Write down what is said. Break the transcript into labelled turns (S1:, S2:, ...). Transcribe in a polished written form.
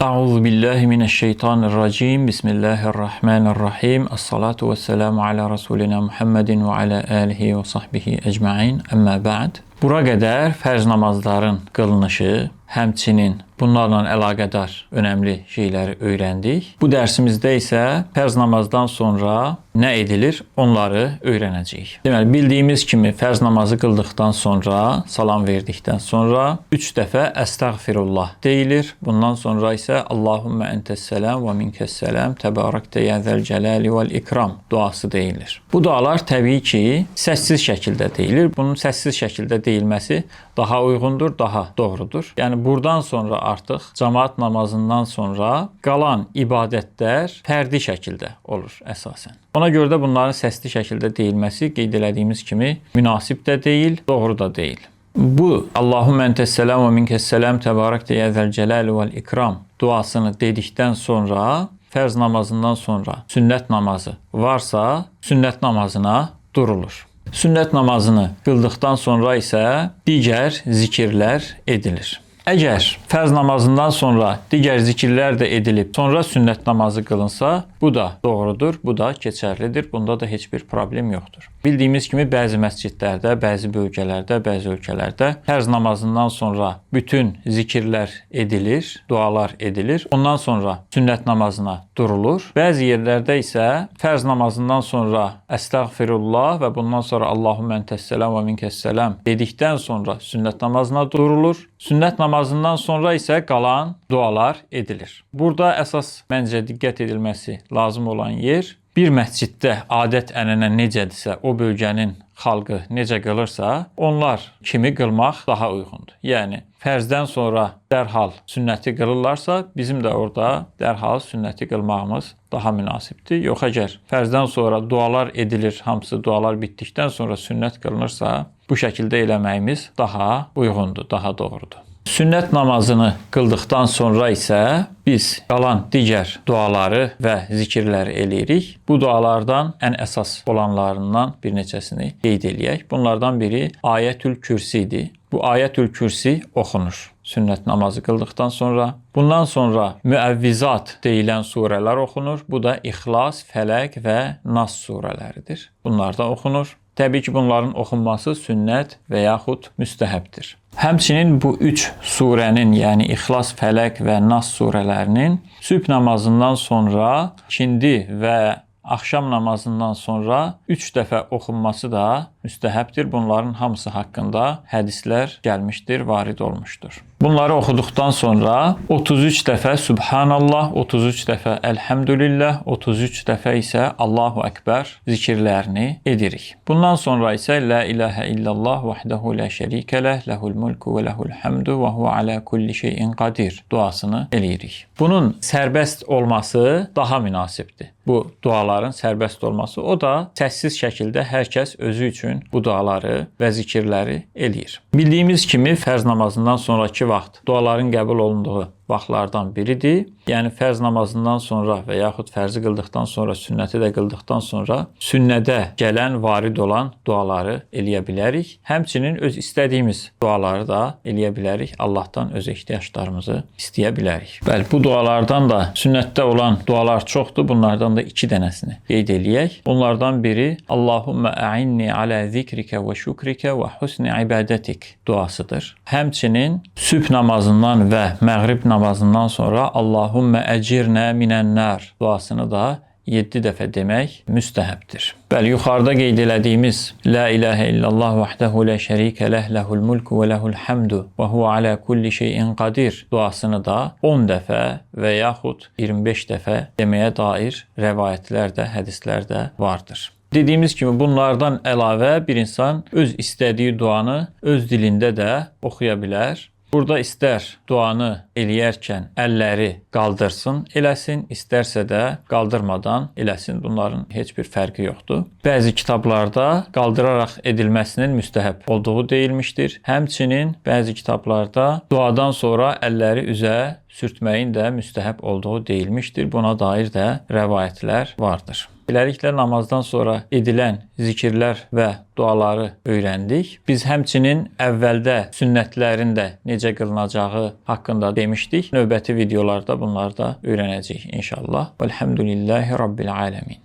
S1: Euzu billahi mineşşeytanirracim. Bismillahirrahmanirrahim. Es-salatu vesselamu ala Resulina Muhammedin ve ala alihi ve sahbihi ecmaîn. Amma ba'd. Bura qədər fərz namazların qılınışı, həmçinin bunlarla əlaqədar önəmli şeyləri öyrəndik. Bu dərsimizdə isə fərz namazdan sonra nə edilir, onları öyrənəcəyik. Deməli, bildiyimiz kimi fərz namazı qıldıqdan sonra, salam verdikdən sonra 3 dəfə əstəğfirullah deyilir. Bundan sonra isə Allahümmə entəs-səlam və minkəs-səlam, təbarəkdə ya zəl-cəlali vəl-ikram duası deyilir. Bu dualar təbii ki, səssiz şəkildə deyilir. Bunun səssiz şəkildə deyilməsi daha uyğundur, daha doğrudur. Yəni, buradan sonra artıq cəmaət namazından sonra qalan ibadətlər fərdi şəkildə olur əsasən. Ona görə də bunların səsli şəkildə deyilməsi qeyd elədiyimiz kimi münasib də deyil, doğru da deyil. Bu Allahümmə entəs-səlam və minkəs-səlam təbarəkdə ya zəl-cəlali vəl-ikram duasını dedikdən sonra fərz namazından sonra sünnət namazı varsa sünnət namazına durulur. Sünnət namazını qıldıqdan sonra isə digər zikirlər edilir. Əgər fərz namazından sonra digər zikirlər də edilib, sonra sünnət namazı qılınsa, bu da doğrudur, bu da keçərlidir. Bunda da heç bir problem yoxdur. Bildiyimiz kimi bəzi məscidlərdə, bəzi bölgələrdə, bəzi ölkələrdə fərz namazından sonra bütün zikirlər edilir, dualar edilir. Ondan sonra sünnət namazına durulur. Bəzi yerlərdə isə fərz namazından sonra əstəğfirullah və bundan sonra Allahümmə entəs-səlam və minkəs-səlam dedikdən sonra sünnət namazına durulur. Sünnət namazından sonra isə qalan dualar edilir. Burada əsas məncə diqqət edilməsi lazım olan yer, bir məsciddə adət-ənənə necədirsə, o bölgənin xalqı necə qılırsa, onlar kimi qılmaq daha uyğundur. Yəni, fərzdən sonra dərhal sünnəti qılırlarsa, bizim də orada dərhal sünnəti qılmağımız daha münasibdir. Yox, əgər fərzdən sonra dualar edilir, hamısı dualar bitdikdən sonra sünnət qılınırsa, bu şəkildə eləməyimiz daha uyğundur, daha doğrudur. Sünnət namazını qıldıqdan sonra isə biz qalan digər duaları və zikirləri eləyirik. Bu dualardan ən əsas olanlarından bir neçəsini qeyd eləyək. Bunlardan biri Ayətül Kürsidir. Bu Ayətül Kürsi oxunur sünnət namazı qıldıqdan sonra. Bundan sonra Müəvvizat deyilən surələr oxunur. Bu da İxlas, Fələq və Nas surələridir. Bunlar da oxunur. Təbii ki, bunların oxunması sünnət və yaxud müstəhəbdir. Həmçinin bu 3 surənin, yəni İxlas, Fələq və Nas surələrinin sübh namazından sonra, ikindi və axşam namazından sonra 3 dəfə oxunması da müstəhəbdir. Bunların hamısı haqqında hədislər gəlmişdir, varid olmuşdur. Bunları oxuduqdan sonra 33 dəfə Subhanallah, 33 dəfə Elhamdülillah, 33 dəfə isə Allahu Ekber zikirlərini edirik. Bundan sonra isə La ilahə illallah vahdehu la şərikə ləh, ləhul mulku və ləhul həmdu və huvə alə kulli şeyin qadir duasını eləyirik. Bunun sərbəst olması daha münasibdir. Bu duaların sərbəst olması, o da səssiz şəkildə hər kəs özü üçün bu duaları və zikirləri eləyir. Bildiyimiz kimi fərz namazından sonraki vaxt duaların qəbul olunduğu vaxtlardan biridir. Yəni fərz namazından sonra və yaxud fərzi qıldıqdan sonra, sünnəti də qıldıqdan sonra sünnədə gələn, varid olan duaları eləyə bilərik. Həmçinin öz istədiyimiz duaları da eləyə bilərik. Allahdan öz ehtiyaclarımızı istəyə bilərik. Bəli, bu dualardan da sünnətdə olan dualar çoxdur. Bunlardan da 2 dənəsini qeyd eləyək. Bunlardan biri Allahümmə a'inni alə zikrikə və şükrikə və husni ibadətik duasıdır. Həmçinin sübh namazından və məğrib namazından sonra Allahümmə əcirnə minən-nar duasını da 7 dəfə demək müstəhəbdir. Bəli, yuxarıda qeyd elədiyimiz La ilahə illallah vahdehu la şərikə ləh, ləhul mulku və ləhul həmdu və huvə alə kulli şeyin qadir duasını da 10 dəfə və yaxud 25 dəfə deməyə dair rəvayətlər də, hədislər də vardır. Dediyimiz kimi bunlardan əlavə bir insan öz istədiyi duanı öz dilində də oxuya bilər. Burada istər duanı eləyərkən əlləri qaldırsın, eləsin, istərsə də qaldırmadan eləsin. Bunların heç bir fərqi yoxdur. Bəzi kitablarda qaldıraraq edilməsinin müstəhəb olduğu deyilmişdir. Həmçinin bəzi kitablarda duadan sonra əlləri üzə sürtməyin də müstəhəb olduğu deyilmişdir. Buna dair də rəvayətlər vardır. Beləliklə namazdan sonra edilən zikirlər və duaları öyrəndik. Biz həmçinin əvvəldə sünnətlərin də necə qılınacağı haqqında demişdik. Növbəti videolarda bunları da öyrənəcəyik inşallah. Velhamdülillahi Rabbil alemin.